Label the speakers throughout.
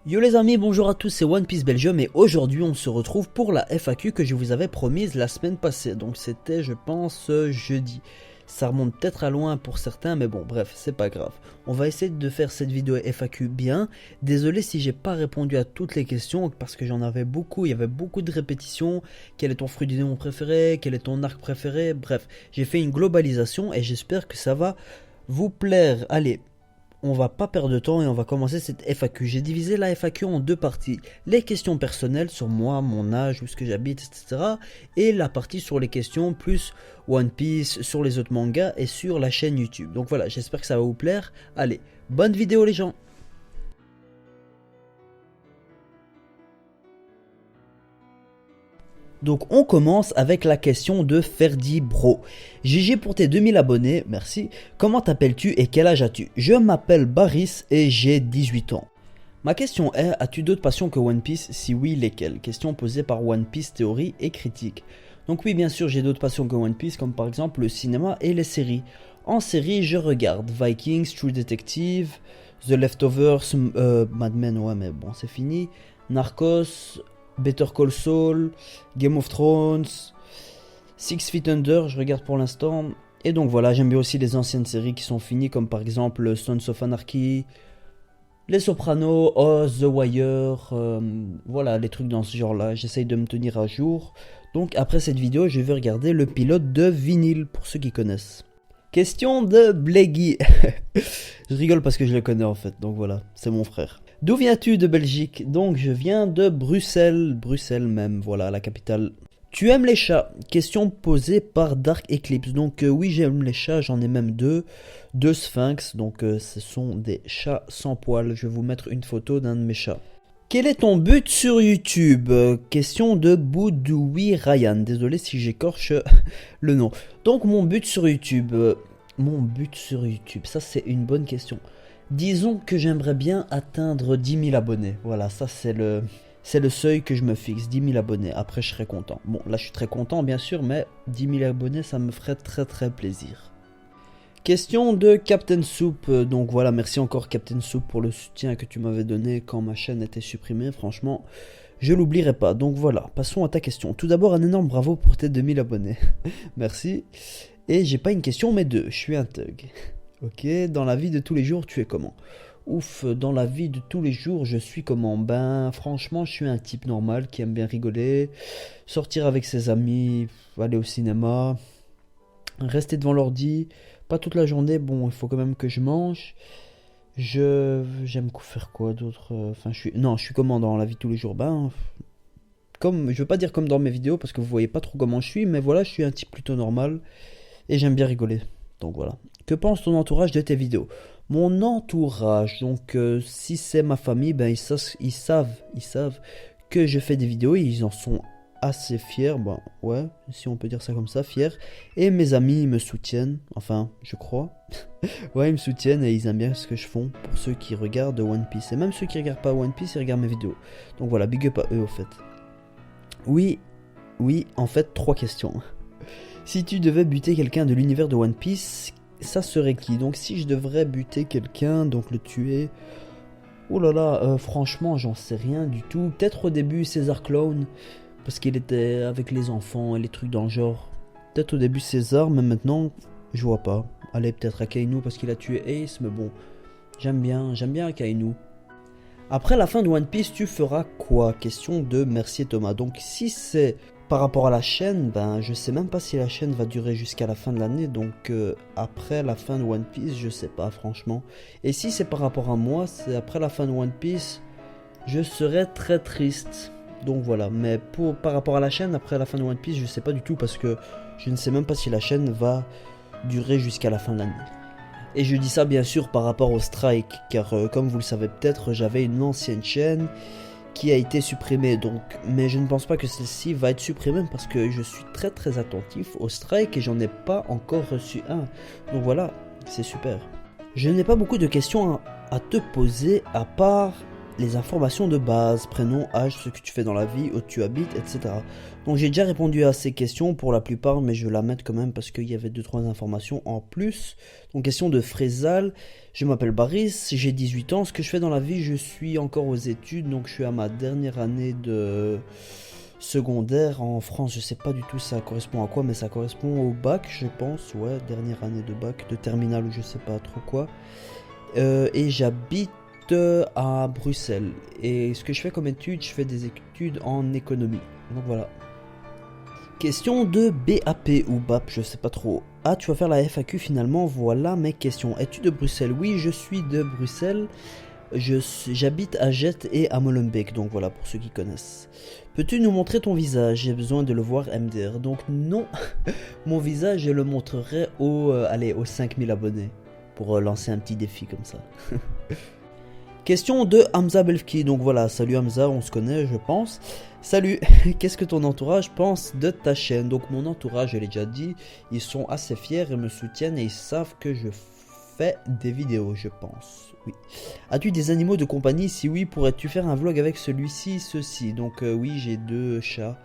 Speaker 1: Yo les amis, bonjour à tous, c'est One Piece Belgium et aujourd'hui on se retrouve pour la FAQ que je vous avais promise la semaine passée. Donc c'était je pense jeudi. Ça remonte peut-être à loin pour certains mais bon bref c'est pas grave. On va essayer de faire cette vidéo FAQ bien. Désolé si j'ai pas répondu à toutes les questions parce que j'en avais beaucoup, il y avait beaucoup de répétitions. Quel est ton fruit du démon préféré? Quel est ton arc préféré? Bref, j'ai fait une globalisation et j'espère que ça va vous plaire. Allez. On va pas perdre de temps et on va commencer cette FAQ. J'ai divisé la FAQ en deux parties. Les questions personnelles sur moi, mon âge, où est-ce que j'habite, etc. Et la partie sur les questions plus One Piece, sur les autres mangas et sur la chaîne YouTube. Donc voilà, j'espère que ça va vous plaire. Allez, bonne vidéo les gens. Donc on commence avec la question de Ferdi Bro. GG pour tes 2000 abonnés, merci. Comment t'appelles-tu et quel âge as-tu? Je m'appelle Baris et j'ai 18 ans. Ma question est, as-tu d'autres passions que One Piece? Si oui, lesquelles? Question posée par One Piece Théorie et Critique. Donc oui, bien sûr, j'ai d'autres passions que One Piece, comme par exemple le cinéma et les séries. En série, je regarde Vikings, True Detective, The Leftovers, Mad Men, ouais mais bon c'est fini, Narcos, Better Call Saul, Game of Thrones, Six Feet Under, je regarde pour l'instant. Et donc voilà, j'aime bien aussi les anciennes séries qui sont finies, comme par exemple Sons of Anarchy, Les Sopranos, Oz, The Wire, voilà, les trucs dans ce genre-là. J'essaye de me tenir à jour. Donc après cette vidéo, je vais regarder le pilote de Vinyl, pour ceux qui connaissent. Question de Bleggy. Je rigole parce que je le connais en fait, donc voilà, c'est mon frère. D'où viens-tu de Belgique? Donc je viens de Bruxelles, Bruxelles même, voilà la capitale. Tu aimes les chats? Question posée par Dark Eclipse. Donc oui j'aime les chats, j'en ai même deux sphinx, donc ce sont des chats sans poils. Je vais vous mettre une photo d'un de mes chats. Quel est ton but sur YouTube? Question de Boudoui Ryan. Désolé si j'écorche le nom. Donc mon but sur YouTube, ça c'est une bonne question. Disons que j'aimerais bien atteindre 10 000 abonnés. Voilà, ça c'est le seuil que je me fixe, 10 000 abonnés. Après je serai content. Bon là je suis très content bien sûr, mais 10 000 abonnés ça me ferait très plaisir. Question de Captain Soup, donc voilà, merci encore Captain Soup pour le soutien que tu m'avais donné quand ma chaîne était supprimée, franchement, je l'oublierai pas. Donc voilà, passons à ta question. Tout d'abord, un énorme bravo pour tes 2000 abonnés, merci. Et j'ai pas une question mais deux, je suis un thug. Ok, dans la vie de tous les jours, tu es comment? Ouf, dans la vie de tous les jours, je suis comment? Ben, franchement, je suis un type normal qui aime bien rigoler, sortir avec ses amis, aller au cinéma, rester devant l'ordi. Pas toute la journée, bon, il faut quand même que je mange. J'aime faire quoi d'autre? Enfin, je suis comment dans la vie de tous les jours? Ben, comme, je veux pas dire comme dans mes vidéos parce que vous voyez pas trop comment je suis, mais voilà, je suis un type plutôt normal et j'aime bien rigoler. Donc voilà. Que pense ton entourage de tes vidéos? Mon entourage, donc si c'est ma famille, ben ils savent que je fais des vidéos et ils en sont assez fiers, bon ouais, si on peut dire ça comme ça, fiers. Et mes amis me soutiennent, enfin je crois. Ouais, ils me soutiennent et ils aiment bien ce que je fais pour ceux qui regardent One Piece. Et même ceux qui regardent pas One Piece, ils regardent mes vidéos. Donc voilà, big up à eux au fait. Oui, en fait 3 questions. Si tu devais buter quelqu'un de l'univers de One Piece, ça serait qui? Donc si je devrais buter quelqu'un, donc le tuer... Oh là là, franchement j'en sais rien du tout. Peut-être au début César Clown, parce qu'il était avec les enfants et les trucs dans le genre. Peut-être au début César, mais maintenant je vois pas. Allez, peut-être Akainu parce qu'il a tué Ace, mais bon, j'aime bien Akainu. Après la fin de One Piece, tu feras quoi? Question de Mercier Thomas. Donc si c'est par rapport à la chaîne, ben je sais même pas si la chaîne va durer jusqu'à la fin de l'année. Donc après la fin de One Piece, je sais pas franchement. Et si c'est par rapport à moi, c'est après la fin de One Piece, je serais très triste. Donc voilà, mais par rapport à la chaîne, après la fin de One Piece, je sais pas du tout parce que je ne sais même pas si la chaîne va durer jusqu'à la fin de l'année. Et je dis ça bien sûr par rapport au strike, car comme vous le savez peut-être, j'avais une ancienne chaîne qui a été supprimée, donc, mais je ne pense pas que celle-ci va être supprimée parce que je suis très attentif au strike et j'en ai pas encore reçu un. Donc voilà, c'est super. Je n'ai pas beaucoup de questions à te poser à part les informations de base, prénom, âge, ce que tu fais dans la vie, où tu habites, etc. Donc j'ai déjà répondu à ces questions pour la plupart, mais je vais la mettre quand même parce qu'il y avait 2-3 informations en plus. Donc question de Frézal, je m'appelle Baris, j'ai 18 ans, ce que je fais dans la vie, je suis encore aux études, donc je suis à ma dernière année de secondaire en France, je sais pas du tout ça correspond à quoi, mais ça correspond au bac, je pense, ouais, dernière année de bac, de terminale ou je sais pas trop quoi. Et j'habite à Bruxelles. Et ce que je fais comme études, je fais des études en économie. Donc voilà. Question de BAP ou BAP, je sais pas trop. Ah, tu vas faire la FAQ finalement, voilà mes questions. Es-tu de Bruxelles? Oui, je suis de Bruxelles. J'habite à Jette et à Molenbeek, donc voilà pour ceux qui connaissent. Peux-tu nous montrer ton visage? J'ai besoin de le voir MDR. Donc non, mon visage je le montrerai aux 5000 abonnés. Pour lancer un petit défi comme ça. Question de Hamza Belfki. Donc voilà, salut Hamza, on se connaît je pense. Salut, qu'est-ce que ton entourage pense de ta chaîne? Donc mon entourage, je l'ai déjà dit, ils sont assez fiers et me soutiennent et ils savent que je fais des vidéos, je pense. Oui. As-tu des animaux de compagnie? Si oui, pourrais-tu faire un vlog avec celui-ci, ceci? Donc oui, j'ai 2 chats.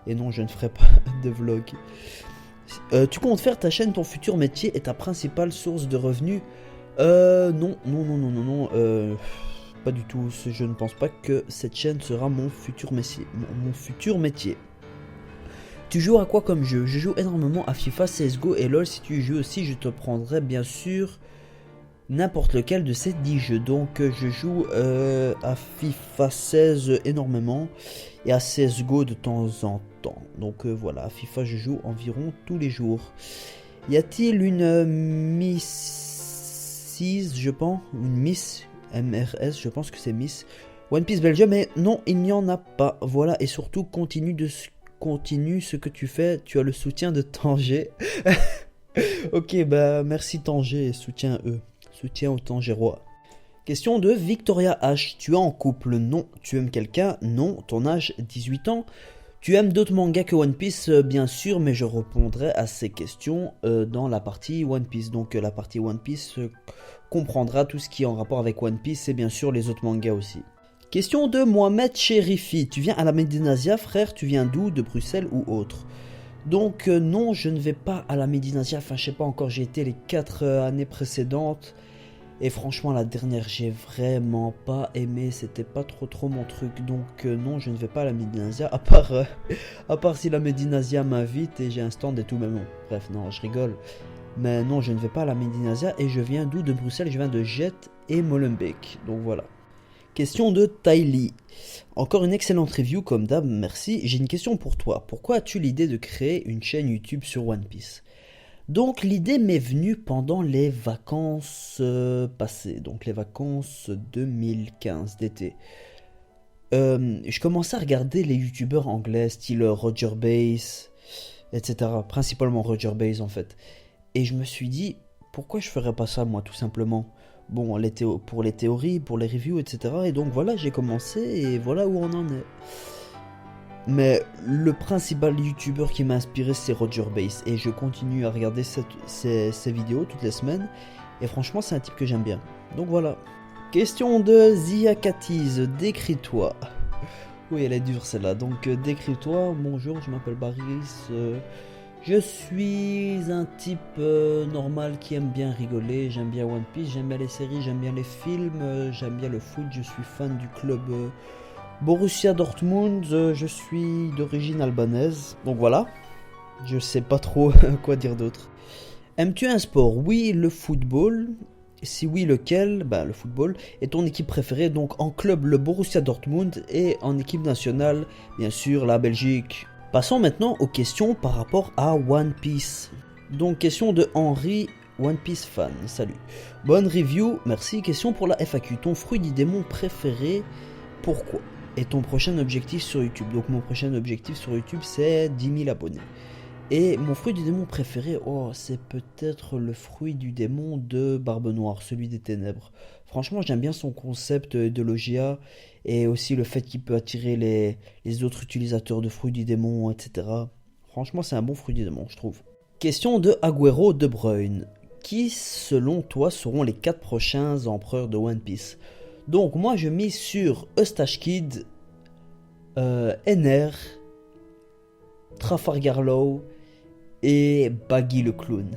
Speaker 1: Et non, je ne ferai pas de vlog. Tu comptes faire ta chaîne ton futur métier et ta principale source de revenus? Non, pas du tout. Je ne pense pas que cette chaîne sera mon futur métier. Mon futur métier. Tu joues à quoi comme jeu? Je joue énormément à FIFA, CSGO et LoL. Si tu y joues aussi, je te prendrai bien sûr n'importe lequel de ces 10 jeux. Donc je joue à FIFA 16 énormément et à CSGO de temps en temps. Donc voilà, à FIFA je joue environ tous les jours. Y a-t-il une Miss, je pense, une Miss MRS, je pense que c'est Miss One Piece Belgium, mais non, il n'y en a pas. Voilà, et surtout continue ce que tu fais. Tu as le soutien de Tanger. Ok, bah merci Tanger et soutien eux. Soutien aux Tangérois. Question de Victoria H. Tu es en couple? Non. Tu aimes quelqu'un? Non. Ton âge? 18 ans. Tu aimes d'autres mangas que One Piece? Bien sûr, mais je répondrai à ces questions dans la partie One Piece. Donc la partie One Piece comprendra tout ce qui est en rapport avec One Piece et bien sûr les autres mangas aussi. Question de Mohamed Cherifi. Tu viens à la Médinasia, frère? Tu viens d'où? De Bruxelles ou autre? Donc non, je ne vais pas à la Médinasia. Enfin, je sais pas encore, j'ai été les 4 années précédentes. Et franchement, la dernière, j'ai vraiment pas aimé. C'était pas trop mon truc. Donc non, je ne vais pas à la Médinasia. À part si la Médinasia m'invite et j'ai un stand et tout. Mais bon, bref, non, je rigole. Mais non, je ne vais pas à la Médinasia. Et je viens d'où? De Bruxelles. Je viens de Jette et Molenbeek. Donc voilà. Question de Tylee. Encore une excellente review comme d'hab, merci. J'ai une question pour toi. Pourquoi as-tu l'idée de créer une chaîne YouTube sur One Piece? Donc l'idée m'est venue pendant les vacances passées, donc les vacances 2015 d'été. Je commençais à regarder les youtubeurs anglais, style Roger Base, etc. Principalement Roger Base en fait. Et je me suis dit, pourquoi je ferais pas ça moi tout simplement? Bon, pour les théories, pour les reviews, etc. Et donc voilà, j'ai commencé et voilà où on en est. Mais le principal youtubeur qui m'a inspiré, c'est Roger Base. Et je continue à regarder ses vidéos toutes les semaines. Et franchement, c'est un type que j'aime bien. Donc voilà. Question de Ziakatiz. Décris-toi. Oui, elle est dure celle-là. Donc décris-toi. Bonjour, je m'appelle Baris. Je suis un type normal qui aime bien rigoler. J'aime bien One Piece, j'aime bien les séries, j'aime bien les films. J'aime bien le foot. Je suis fan du club Borussia Dortmund, je suis d'origine albanaise, donc voilà, je sais pas trop quoi dire d'autre. Aimes-tu un sport? Oui, le football. Si oui, lequel? Bah, le football. Et ton équipe préférée? Donc en club, le Borussia Dortmund, et en équipe nationale, bien sûr, la Belgique. Passons maintenant aux questions par rapport à One Piece. Donc question de Henri, One Piece fan, salut. Bonne review, merci. Question pour la FAQ, ton fruit du démon préféré, pourquoi? Et ton prochain objectif sur YouTube? Donc mon prochain objectif sur YouTube c'est 10 000 abonnés. Et mon fruit du démon préféré, oh, c'est peut-être le fruit du démon de Barbe Noire, celui des ténèbres. Franchement j'aime bien son concept de Logia et aussi le fait qu'il peut attirer les autres utilisateurs de fruits du démon, etc. Franchement c'est un bon fruit du démon je trouve. Question de Agüero De Bruyne. Qui selon toi seront les 4 prochains empereurs de One Piece? Donc moi je mise sur Eustache Kid, NR, Trafalgar Law et Baggy le clown.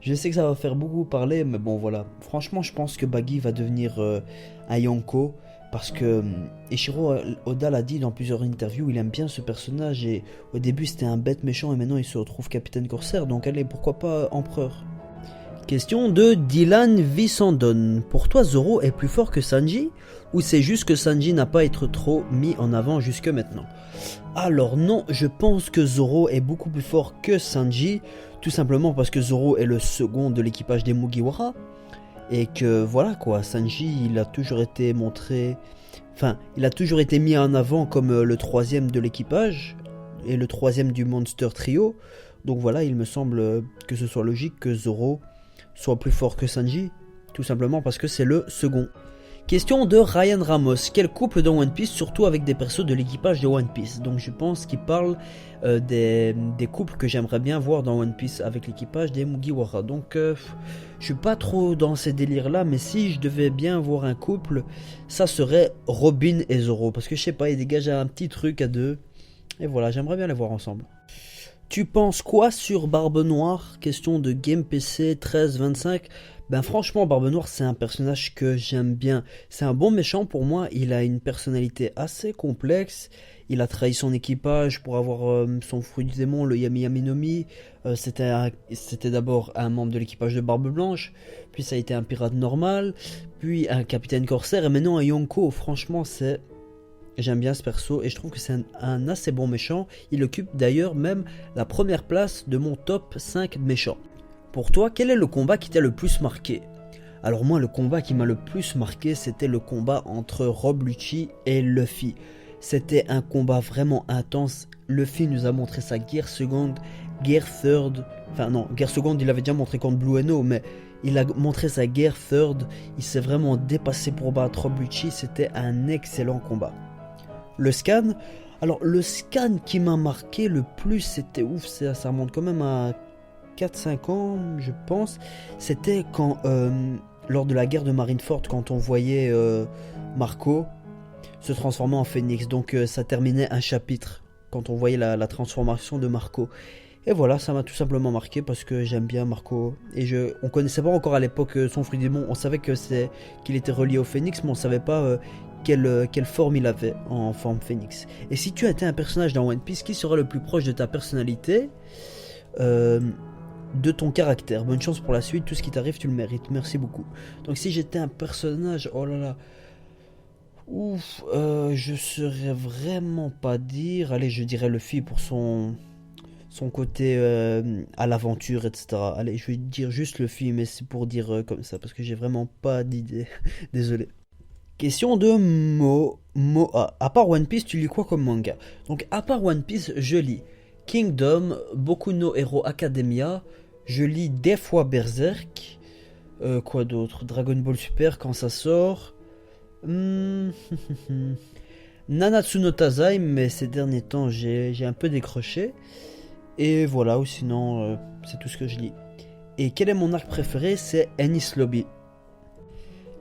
Speaker 1: Je sais que ça va faire beaucoup parler, mais bon voilà. Franchement, je pense que Baggy va devenir un Yonko. Parce que Eiichiro Oda l'a dit dans plusieurs interviews, il aime bien ce personnage. Et au début c'était un bête méchant et maintenant il se retrouve capitaine corsaire. Donc allez, pourquoi pas empereur. Question de Dylan Vissandon. Pour toi, Zoro est plus fort que Sanji? Ou c'est juste que Sanji n'a pas été trop mis en avant jusque maintenant? Alors non, je pense que Zoro est beaucoup plus fort que Sanji. Tout simplement parce que Zoro est le second de l'équipage des Mugiwara. Et que voilà quoi, Sanji il a toujours été montré... Enfin, il a toujours été mis en avant comme le troisième de l'équipage. Et le troisième du Monster Trio. Donc voilà, il me semble que ce soit logique que Zoro soit plus fort que Sanji, tout simplement parce que c'est le second. Question de Ryan Ramos. Quel couple dans One Piece, surtout avec des persos de l'équipage de One Piece? Donc je pense qu'il parle des couples que j'aimerais bien voir dans One Piece avec l'équipage des Mugiwara. Donc je suis pas trop dans ces délires là, mais si je devais bien voir un couple, ça serait Robin et Zoro. Parce que je sais pas, ils dégagent un petit truc à deux. Et voilà, j'aimerais bien les voir ensemble. Tu penses quoi sur Barbe Noire? Question de Game PC 1325. Ben franchement, Barbe Noire c'est un personnage que j'aime bien. C'est un bon méchant pour moi, il a une personnalité assez complexe. Il a trahi son équipage pour avoir son fruit du démon, le Yami Yami no Mi. C'était d'abord un membre de l'équipage de Barbe Blanche, puis ça a été un pirate normal, puis un capitaine corsaire et maintenant un Yonko. Franchement c'est... J'aime bien ce perso et je trouve que c'est un assez bon méchant. Il occupe d'ailleurs même la première place de mon top 5 méchants. Pour toi, quel est le combat qui t'a le plus marqué? Alors moi, le combat qui m'a le plus marqué, c'était le combat entre Rob Lucci et Luffy. C'était un combat vraiment intense. Luffy nous a montré sa guerre seconde, guerre third. Enfin non, guerre seconde, il l'avait déjà montré contre Blue Eno, mais il a montré sa guerre third. Il s'est vraiment dépassé pour battre Rob Lucci. C'était un excellent combat. Le scan, alors le scan qui m'a marqué le plus, c'était ouf, ça remonte quand même à 4-5 ans, je pense. C'était quand, lors de la guerre de Marineford, quand on voyait Marco se transformer en phénix. Donc ça terminait un chapitre, quand on voyait la transformation de Marco. Et voilà, ça m'a tout simplement marqué parce que j'aime bien Marco. Et on connaissait pas encore à l'époque son fruit démon. On savait qu'il était relié au phénix, mais on savait pas... quelle forme il avait en forme phénix. Et si tu étais un personnage dans One Piece, qui sera le plus proche de ta personnalité, de ton caractère? Bonne chance pour la suite, tout ce qui t'arrive tu le mérites, merci beaucoup. Donc si j'étais un personnage, oh là là, ouf, je saurais vraiment pas dire. Allez, je dirais Luffy pour son côté à l'aventure, etc. Allez, je vais dire juste Luffy, mais c'est pour dire comme ça, parce que j'ai vraiment pas d'idée. Désolé. Question de Moa. À part One Piece, tu lis quoi comme manga? Donc, à part One Piece, je lis Kingdom, Boku no Hero Academia. Je lis des fois Berserk. Quoi d'autre? Dragon Ball Super quand ça sort. Nanatsu no Taizai, mais ces derniers temps, j'ai un peu décroché. Et voilà, ou sinon, c'est tout ce que je lis. Et quel est mon arc préféré? C'est Enies Lobby.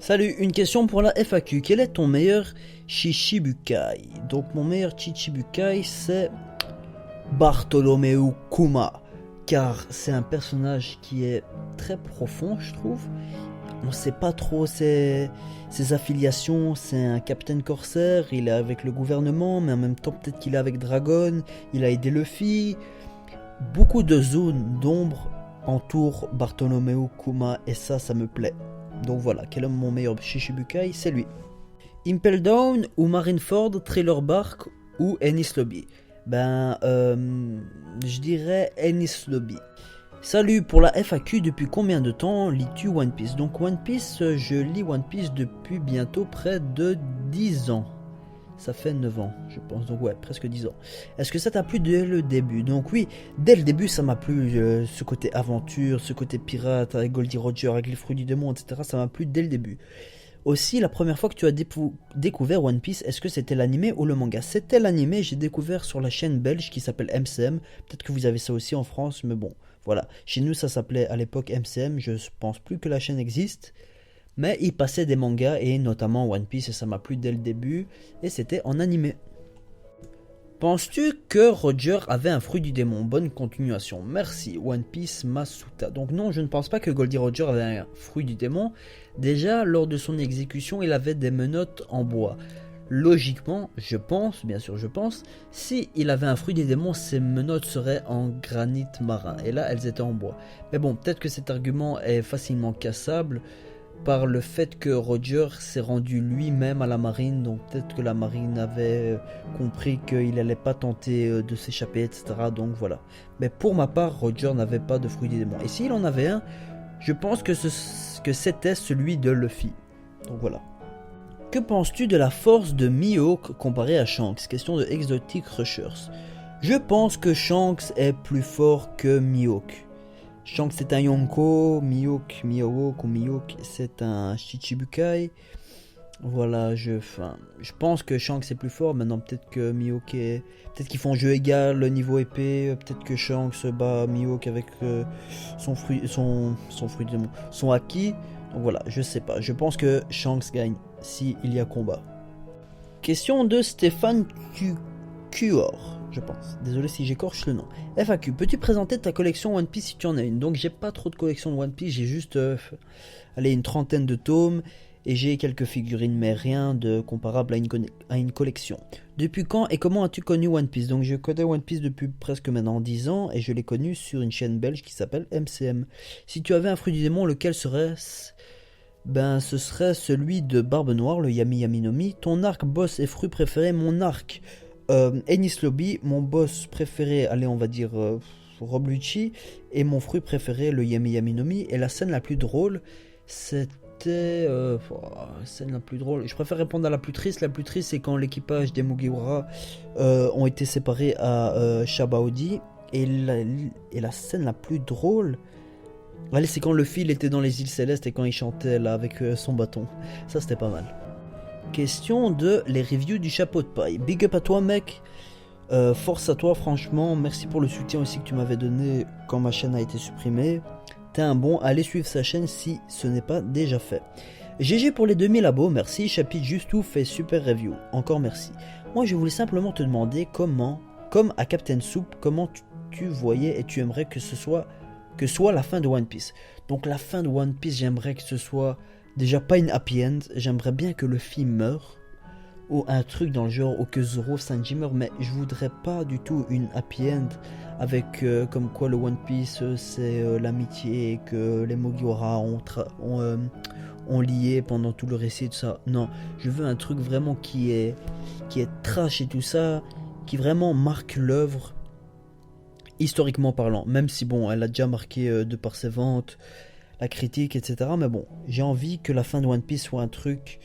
Speaker 1: Salut, une question pour la FAQ. Quel est ton meilleur Chichibukai? Donc mon meilleur Chichibukai c'est Bartholomew Kuma. Car c'est un personnage qui est très profond, je trouve. On ne sait pas trop ses affiliations. C'est un capitaine corsaire, il est avec le gouvernement, mais en même temps peut-être qu'il est avec Dragon. Il a aidé Luffy. Beaucoup de zones d'ombre entourent Bartholomew Kuma et ça me plaît. Donc voilà, quel est mon meilleur Chichibukai? C'est lui. Impel Down ou Marineford, Thriller Bark ou Enies Lobby? Je dirais Enies Lobby. Salut, pour la FAQ, depuis combien de temps lis-tu One Piece? Donc One Piece, je lis One Piece depuis bientôt près de 10 ans. Ça fait 9 ans, je pense, donc ouais, presque 10 ans. Est-ce que ça t'a plu dès le début? Donc oui, dès le début, ça m'a plu, ce côté aventure, ce côté pirate, avec Goldie Roger, avec les fruits du démon, etc. Ça m'a plu dès le début. Aussi, la première fois que tu as découvert One Piece, est-ce que c'était l'animé ou le manga? C'était l'animé, j'ai découvert sur la chaîne belge qui s'appelle MCM. Peut-être que vous avez ça aussi en France, mais bon, voilà. Chez nous, ça s'appelait à l'époque MCM, je pense plus que la chaîne existe. Mais il passait des mangas et notamment One Piece et ça m'a plu dès le début et c'était en animé. Penses-tu que Roger avait un fruit du démon? Bonne continuation. Merci, One Piece Masuta. Donc non, je ne pense pas que Goldie Roger avait un fruit du démon. Déjà, lors de son exécution, il avait des menottes en bois. Logiquement, je pense, bien sûr je pense, si il avait un fruit du démon, ses menottes seraient en granit marin. Et là, elles étaient en bois. Mais bon, peut-être que cet argument est facilement cassable par le fait que Roger s'est rendu lui-même à la marine, donc peut-être que la marine avait compris qu'il n'allait pas tenter de s'échapper, etc. Donc voilà. Mais pour ma part, Roger n'avait pas de fruit des démons. Et s'il en avait un, je pense que c'était celui de Luffy. Donc voilà. Que penses-tu de la force de Mihawk comparée à Shanks? Question de Exotic Rushers. Je pense que Shanks est plus fort que Mihawk. Shanks c'est un Yonko, Mihawk c'est un Shichibukai. Voilà, je pense que Shanks est plus fort. Maintenant peut-être que Mihawk est... Peut-être qu'ils font jeu égal, le niveau épée. Peut-être que Shanks bat Mihawk avec son haki. Donc voilà, je sais pas. Je pense que Shanks gagne s'il y a combat. Question de Stéphane Cuor. Je pense. Désolé si j'écorche le nom. FAQ, peux-tu présenter ta collection One Piece si tu en as une? Donc j'ai pas trop de collection de One Piece, j'ai juste une trentaine de tomes et j'ai quelques figurines mais rien de comparable à une collection. Depuis quand et comment as-tu connu One Piece? Donc je connais One Piece depuis presque maintenant 10 ans et je l'ai connu sur une chaîne belge qui s'appelle MCM. Si tu avais un fruit du démon, lequel serait-ce? Ben ce serait celui de Barbe Noire, le Yami Yami no Mi. Ton arc boss et fruit préféré? Mon arc Enies Lobby, mon boss préféré, allez on va dire Rob Lucci, et mon fruit préféré le Yami Yami no Mi. Et la scène la plus drôle, c'était scène la plus drôle. Je préfère répondre à la plus triste. La plus triste c'est quand l'équipage des Mugiwara ont été séparés à Shabaodi. Et la scène la plus drôle, allez, c'est quand le fil était dans les îles célestes et quand il chantait là avec son bâton. Ça c'était pas mal. Question de les reviews du chapeau de paille. Big up à toi mec, force à toi franchement, merci pour le soutien aussi que tu m'avais donné quand ma chaîne a été supprimée. T'es un bon, allez suivre sa chaîne si ce n'est pas déjà fait. GG pour les 2000 abos, merci. Chapitre juste tout fait super review, encore merci. Moi je voulais simplement te demander comment, comme à Captain Soup, comment tu voyais et tu aimerais que soit la fin de One Piece. Donc la fin de One Piece, j'aimerais que ce soit déjà pas une happy end, j'aimerais bien que le film meure, ou un truc dans le genre, ou que Zoro Sanji meurt, mais je voudrais pas du tout une happy end avec comme quoi le One Piece c'est l'amitié et que les Mugiwara ont lié pendant tout le récit et tout ça. Non, je veux un truc vraiment qui est trash et tout ça, qui vraiment marque l'œuvre, historiquement parlant, même si bon, elle a déjà marqué de par ses ventes, la critique, etc. Mais bon, j'ai envie que la fin de One Piece soit un truc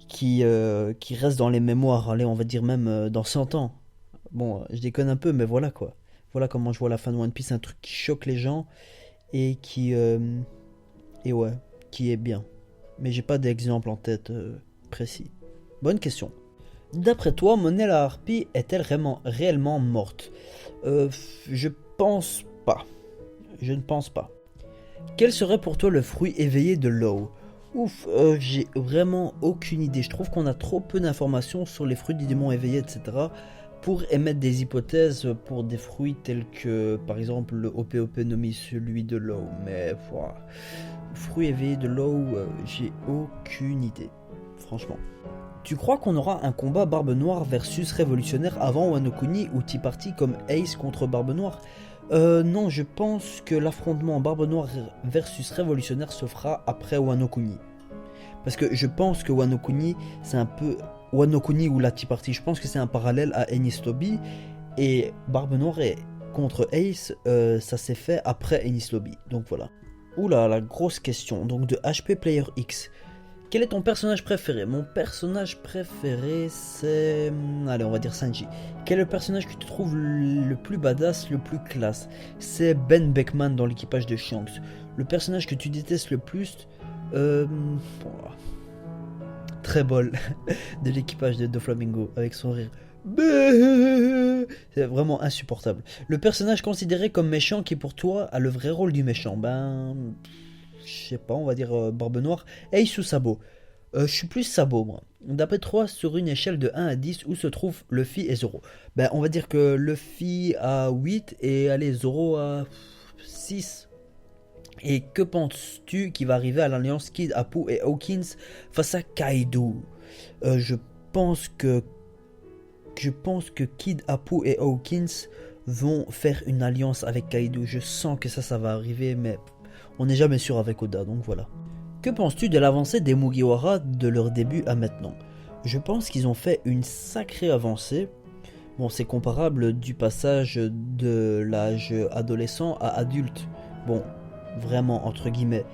Speaker 1: qui reste dans les mémoires, allez, on va dire même dans 100 ans. Bon, je déconne un peu, mais voilà quoi. Voilà comment je vois la fin de One Piece, un truc qui choque les gens et qui est bien. Mais j'ai pas d'exemple en tête précis. Bonne question. D'après toi, Monet la harpie est-elle réellement morte? Je pense pas. Je ne pense pas. Quel serait pour toi le fruit éveillé de Law? Ouf, j'ai vraiment aucune idée. Je trouve qu'on a trop peu d'informations sur les fruits du démon éveillé, etc. pour émettre des hypothèses pour des fruits tels que, par exemple, le OPOP nommé celui de Law. Mais, fruit éveillé de Law, j'ai aucune idée. Franchement. Tu crois qu'on aura un combat Barbe Noire versus Révolutionnaire avant Wano Kuni ou Tea Party comme Ace contre Barbe Noire? Non, je pense que l'affrontement Barbe Noire versus Révolutionnaire se fera après Wano Kuni. Parce que je pense que Wano Kuni, c'est un peu... Wano Kuni ou la Tea Party, je pense que c'est un parallèle à Enies Lobby. Et Barbe Noire contre Ace, ça s'est fait après Enies Lobby. Donc voilà. Oula, la grosse question. Donc de HP Player X. Quel est ton personnage préféré? Mon personnage préféré c'est... Allez, on va dire Sanji. Quel est le personnage que tu trouves le plus badass, le plus classe? C'est Ben Beckman dans l'équipage de Shanks. Le personnage que tu détestes le plus... Trebol de l'équipage de Doflamingo avec son rire. C'est vraiment insupportable. Le personnage considéré comme méchant qui pour toi a le vrai rôle du méchant? Ben... je sais pas, on va dire Barbe Noire, Ace ou Sabot. Je suis plus Sabot, moi. D'après 3, sur une échelle de 1 à 10, où se trouve Luffy et Zoro? Ben, on va dire que Luffy a 8 et allez, Zoro a 6. Et que penses-tu qui va arriver à l'alliance Kid, Apu et Hawkins face à Kaido? Je pense que Kid, Apu et Hawkins vont faire une alliance avec Kaido. Je sens que ça va arriver, mais on n'est jamais sûr avec Oda, donc voilà. Que penses-tu de l'avancée des Mugiwara de leur début à maintenant? Je pense qu'ils ont fait une sacrée avancée. Bon, c'est comparable du passage de l'âge adolescent à adulte. Bon, vraiment, entre guillemets.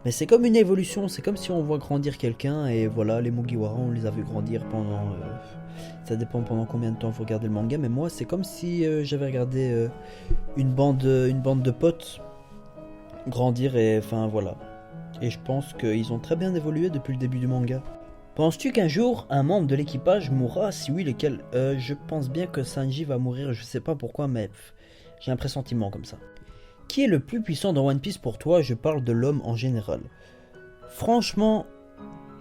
Speaker 1: Mais c'est comme une évolution, c'est comme si on voit grandir quelqu'un, et voilà, les Mugiwara, on les a vu grandir pendant... ça dépend pendant combien de temps vous regardez le manga, mais moi, c'est comme si j'avais regardé une bande de potes grandir, et enfin, voilà. Et je pense qu'ils ont très bien évolué depuis le début du manga. Penses-tu qu'un jour, un membre de l'équipage mourra? Si oui, lequel? Je pense bien que Sanji va mourir, je sais pas pourquoi, mais j'ai un pressentiment comme ça. Qui est le plus puissant dans One Piece pour toi? Je parle de l'homme en général. Franchement,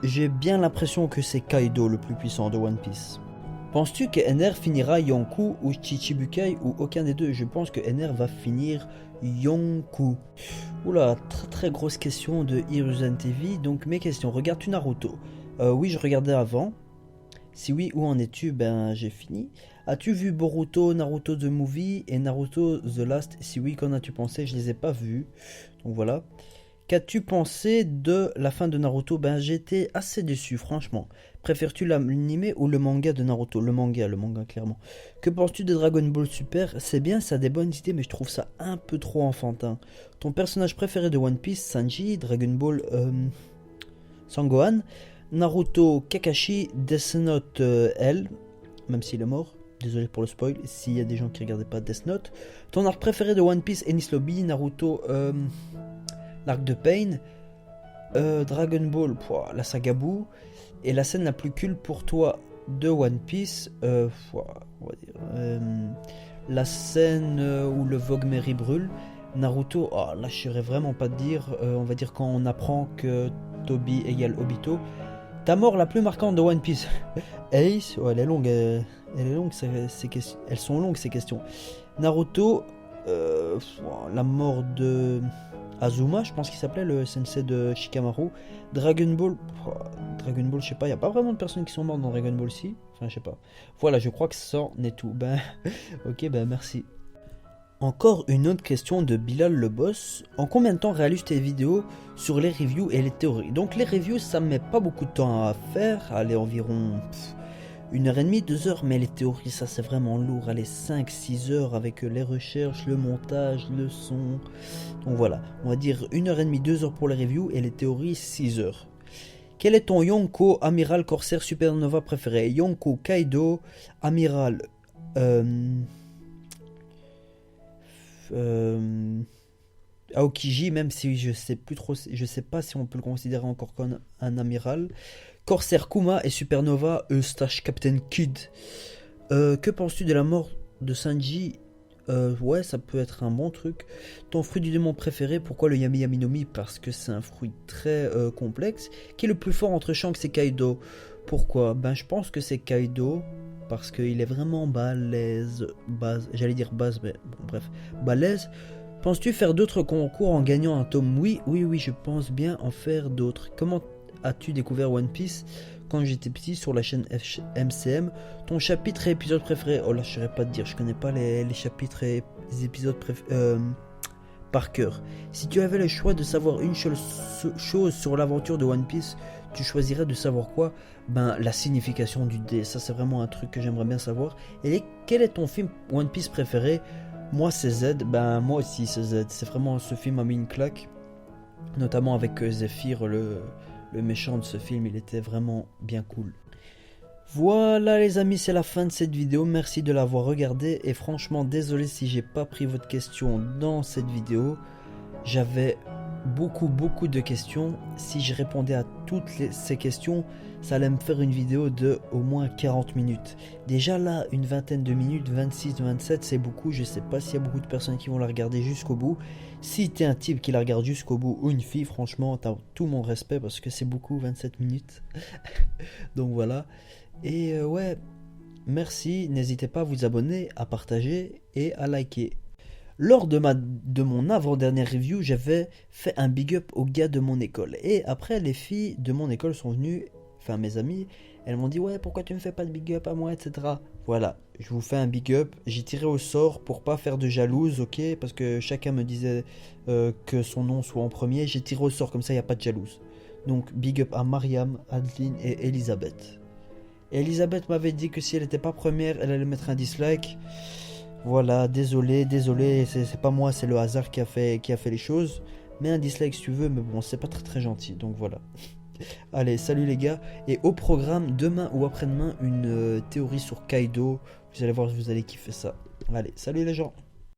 Speaker 1: j'ai bien l'impression que c'est Kaido le plus puissant de One Piece. Penses-tu que Ener finira Yonkou ou Chichibukai ou aucun des deux? Je pense que Ener va finir Yonkou. Oula, très très grosse question de Hiruzen TV. Donc mes questions, regardes-tu Naruto? Oui, je regardais avant. Si oui, où en es-tu? Ben, j'ai fini. As-tu vu Boruto, Naruto The Movie et Naruto The Last? Si oui, qu'en as-tu pensé? Je les ai pas vus. Donc voilà. Qu'as-tu pensé de la fin de Naruto? Ben, j'étais assez déçu, franchement. Préfères-tu l'anime ou le manga de Naruto? Le manga, clairement. Que penses-tu de Dragon Ball Super? C'est bien, ça a des bonnes idées, mais je trouve ça un peu trop enfantin. Ton personnage préféré de One Piece? Sanji, Dragon Ball Sangohan, Naruto Kakashi, Death Note L, même s'il est mort. Désolé pour le spoil, s'il y a des gens qui regardaient pas Death Note. Ton arc préféré de One Piece? Enies Lobby, Naruto, l'arc de Pain, Dragon Ball, la saga Boo. Et la scène la plus cool pour toi de One Piece, on va dire, la scène où le Vogue Mary brûle. Naruto, là je saurais vraiment pas te dire, on va dire quand on apprend que Toby égale Obito. Ta mort la plus marquante de One Piece? Ace, elle est longue, elles sont longues ces questions. Naruto, la mort de Azuma, je pense qu'il s'appelait, le sensei de Shikamaru. Dragon Ball, je sais pas, il n'y a pas vraiment de personnes qui sont mortes dans Dragon Ball si. Enfin, je sais pas. Voilà, je crois que ça en est tout. Ben, ok, ben merci. Encore une autre question de Bilal le boss. En combien de temps réalises tes vidéos sur les reviews et les théories? Donc les reviews, ça me met pas beaucoup de temps à faire. Allez, environ 1h30, 2h. Mais les théories, ça c'est vraiment lourd. Allez, 5-6 heures avec les recherches, le montage, le son. Donc voilà, on va dire 1h30, 2h pour les reviews et les théories 6 heures. Quel est ton Yonko, Amiral, Corsair, Supernova préféré? Yonko, Kaido, Amiral, Aokiji, même si je sais plus trop, je sais pas si on peut le considérer encore comme un amiral. Corsair, Kuma et Supernova, Eustache, Captain Kid. Que penses-tu de la mort de Sanji? Ouais, ça peut être un bon truc. Ton fruit du démon préféré? Pourquoi le Yami Yami no Mi? Parce que c'est un fruit très complexe. Qui est le plus fort entre Shanks et Kaido? Pourquoi? Ben je pense que c'est Kaido, parce qu'il est vraiment balèze. J'allais dire base, mais bon, bref, balèze. Penses-tu faire d'autres concours en gagnant un tome? Oui, je pense bien en faire d'autres. Comment as-tu découvert One Piece? Quand j'étais petit sur la chaîne MCM. Ton chapitre et épisode préféré? Oh là, je saurais pas te dire, je connais pas les chapitres et les épisodes par cœur. Si tu avais le choix de savoir une seule chose sur l'aventure de One Piece, tu choisirais de savoir quoi? Ben, la signification du dé, ça c'est vraiment un truc que j'aimerais bien savoir. Et quel est ton film One Piece préféré? Moi c'est Z, ben moi aussi c'est Z. C'est vraiment, ce film m'a mis une claque. Notamment avec Zephyr, le méchant de ce film, il était vraiment bien cool. Voilà les amis, c'est la fin de cette vidéo, merci de l'avoir regardé et franchement désolé si j'ai pas pris votre question dans cette vidéo. J'avais beaucoup de questions. Si je répondais à ces questions, ça allait me faire une vidéo de au moins 40 minutes. Déjà là, une vingtaine de minutes, 26, 27, c'est beaucoup. Je sais pas s'il y a beaucoup de personnes qui vont la regarder jusqu'au bout. Si t'es un type qui la regarde jusqu'au bout, ou une fille, franchement, t'as tout mon respect parce que c'est beaucoup, 27 minutes. Donc voilà. Et ouais, merci. N'hésitez pas à vous abonner, à partager et à liker. Lors de mon avant-dernière review, j'avais fait un big up aux gars de mon école. Et après, les filles de mon école sont venues, enfin mes amies, elles m'ont dit ouais, pourquoi tu me fais pas de big up à moi, etc. Voilà, je vous fais un big up. J'ai tiré au sort pour pas faire de jalouse, ok, parce que chacun me disait que son nom soit en premier. J'ai tiré au sort, comme ça il n'y a pas de jalouse. Donc big up à Mariam, Adeline et Elisabeth. Et Elisabeth m'avait dit que si elle n'était pas première, elle allait mettre un dislike. Voilà, désolé, c'est pas moi, c'est le hasard qui a fait les choses. Mets un dislike si tu veux, mais bon, c'est pas très gentil, donc voilà. Allez, salut les gars, et au programme, demain ou après-demain, une théorie sur Kaido. Vous allez voir, vous allez kiffer ça. Allez, salut les gens.